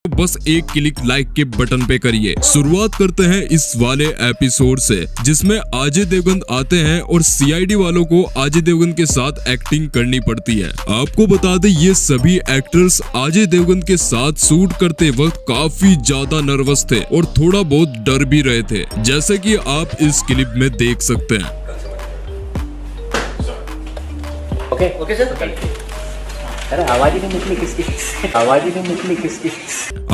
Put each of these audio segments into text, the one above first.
बस एक click like के बटन पे करिए। शुरुआत करते हैं इस वाले एपिसोड से, जिसमें अजय देवगन आते हैं और सीआईडी वालों को अजय देवगन के साथ एक्टिंग करनी पड़ती है। आपको बता दें ये सभी एक्टर्स अजय देवगन के साथ शूट करते वक्त काफी ज्यादा नर्वस थे और थोड़ा बहुत डर भी रहे थे, जैसे कि आप इस क्लिप में देख सकते हैं। Okay sir. अरे आवाज ही नहीं निकली किसकी, आवाज ही नहीं निकली किसकी।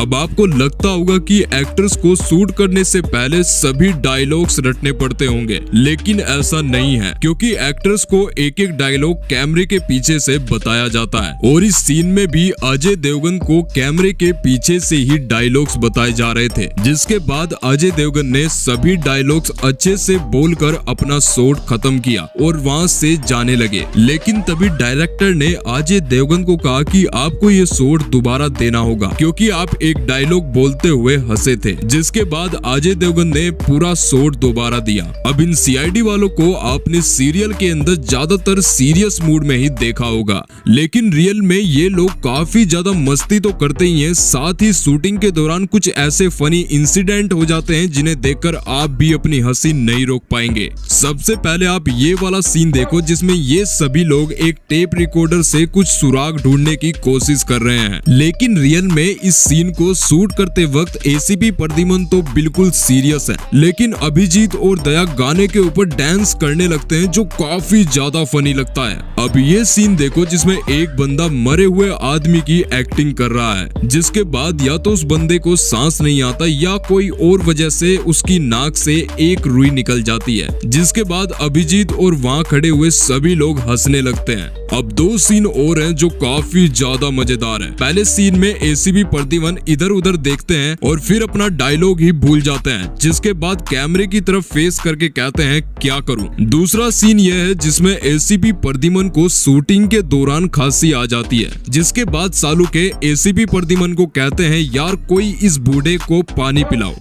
अब आपको लगता होगा कि एक्टर्स को शूट करने से पहले सभी डायलॉग्स रटने पड़ते होंगे, लेकिन ऐसा नहीं है, क्योंकि एक्टर्स को एक एक डायलॉग कैमरे के पीछे से बताया जाता है। और इस सीन में भी अजय देवगन को कैमरे के पीछे से ही डायलॉग्स बताए जा रहे थे, जिसके बाद अजय देवगन ने सभी डायलॉग्स अच्छे से बोलकर अपना शॉट खत्म किया और वहां से जाने लगे। लेकिन तभी डायरेक्टर ने अजय देवगन को कहा कि आपको ये शॉट दोबारा देना होगा, क्योंकि आप एक डायलॉग बोलते हुए हंसे थे, जिसके बाद अजय देवगन ने पूरा शॉट दोबारा दिया। अब इन सीआईडी वालों को आपने सीरियल के अंदर ज्यादातर सीरियस मूड में ही देखा होगा, लेकिन रियल में ये लोग काफी ज्यादा मस्ती तो करते ही हैं, साथ ही शूटिंग के दौरान कुछ ऐसे फनी इंसिडेंट हो जाते हैं जिन्हें देखकर आप भी अपनी हंसी नहीं रोक पाएंगे। सबसे पहले आप ये वाला सीन देखो, जिसमें ये सभी लोग एक टेप रिकॉर्डर से कुछ सुराग ढूंढने की कोशिश कर रहे हैं, लेकिन रियल में इस सीन को शूट करते वक्त एसीपी प्रद्युमन तो बिल्कुल सीरियस है, लेकिन अभिजीत और दया गाने के ऊपर डांस करने लगते हैं, जो काफी ज्यादा फनी लगता है। अब ये सीन देखो, जिसमें एक बंदा मरे हुए आदमी की एक्टिंग कर रहा है, जिसके बाद या तो उस बंदे को सांस नहीं आता या कोई और वजह से उसकी नाक से एक रुई निकल जाती है, जिसके बाद अभिजीत और वहाँ खड़े हुए सभी लोग हंसने लगते हैं। अब दो सीन और हैं जो काफी ज्यादा मजेदार है। पहले सीन में एसीपी प्रद्युमन इधर उधर देखते हैं और फिर अपना डायलॉग ही भूल जाते हैं, जिसके बाद कैमरे की तरफ फेस करके कहते हैं क्या करूं। दूसरा सीन यह है जिसमें एसीपी प्रद्युमन को शूटिंग के दौरान खांसी आ जाती है, जिसके बाद सालू के एसीपी प्रद्युमन को कहते हैं यार कोई इस बूढ़े को पानी पिलाओ।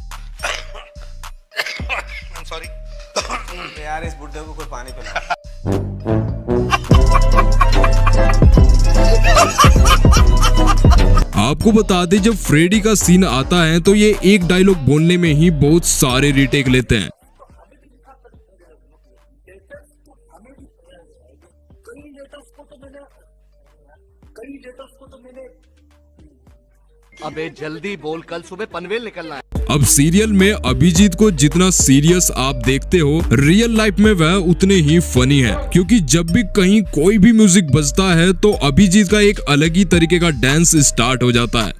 सॉरी यार, इस बुड्ढे को कोई पानी पिलाओ। आपको बता दें जब फ्रेडी का सीन आता है तो ये एक डायलॉग बोलने में ही बहुत सारे रीटेक लेते हैं। अबे जल्दी बोल, कल सुबह पनवेल निकलना है। अब सीरियल में अभिजीत को जितना सीरियस आप देखते हो, रियल लाइफ में वह उतने ही फनी है, क्योंकि जब भी कहीं कोई भी म्यूजिक बजता है तो अभिजीत का एक अलग ही तरीके का डांस स्टार्ट हो जाता है।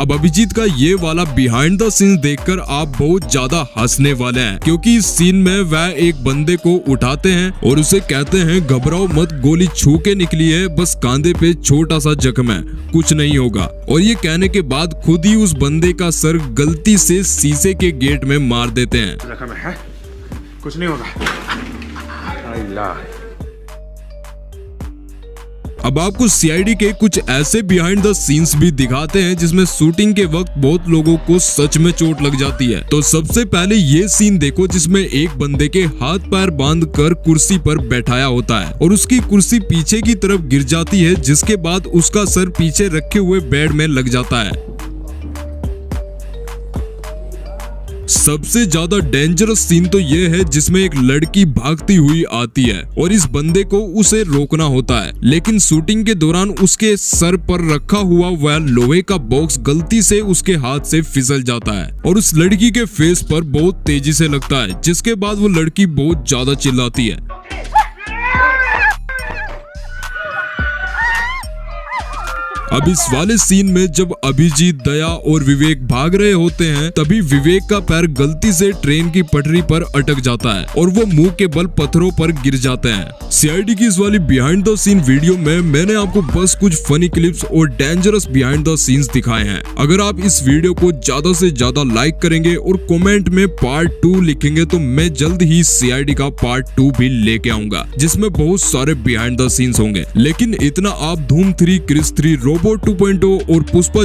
अब अभिजीत का ये वाला बिहाइंड द सीन्स देखकर आप बहुत ज्यादा हंसने वाले हैं, क्योंकि इस सीन में वह एक बंदे को उठाते हैं और उसे कहते हैं घबराओ मत, गोली छू के निकली है, बस कांधे पे छोटा सा जख्म है, कुछ नहीं होगा। और ये कहने के बाद खुद ही उस बंदे का सर गलती से शीशे के गेट में मार देते हैं। जख्म है, कुछ नहीं होगा। अल्लाह। अब आपको सीआईडी के कुछ ऐसे बिहाइंड द सीन्स भी दिखाते हैं जिसमें शूटिंग के वक्त बहुत लोगों को सच में चोट लग जाती है। तो सबसे पहले ये सीन देखो, जिसमें एक बंदे के हाथ पैर बांधकर कुर्सी पर बैठाया होता है और उसकी कुर्सी पीछे की तरफ गिर जाती है, जिसके बाद उसका सर पीछे रखे हुए बेड में लग जाता है। सबसे ज्यादा डेंजरस सीन तो ये है जिसमें एक लड़की भागती हुई आती है और इस बंदे को उसे रोकना होता है, लेकिन शूटिंग के दौरान उसके सर पर रखा हुआ वह लोहे का बॉक्स गलती से उसके हाथ से फिसल जाता है और उस लड़की के फेस पर बहुत तेजी से लगता है, जिसके बाद वो लड़की बहुत ज्यादा चिल्लाती है। अब इस वाले सीन में जब अभिजीत, दया और विवेक भाग रहे होते हैं, तभी विवेक का पैर गलती से ट्रेन की पटरी पर अटक जाता है और वो मुंह के बल पत्थरों पर गिर जाते हैं। सीआईडी की इस वाली बिहाइंड द सीन वीडियो में मैंने आपको बस कुछ फनी क्लिप्स और डेंजरस बिहाइंड द सीन्स दिखाए हैं। अगर आप इस वीडियो को ज्यादा से ज्यादा लाइक करेंगे और कमेंट में पार्ट 2 लिखेंगे तो मैं जल्द ही सीआईडी का पार्ट 2 भी लेके आऊंगा, जिसमें बहुत सारे बिहाइंड द सीन्स होंगे। लेकिन इतना आप धूम 3, क्रिस 3, रोबोट 2.0 और पुष्पा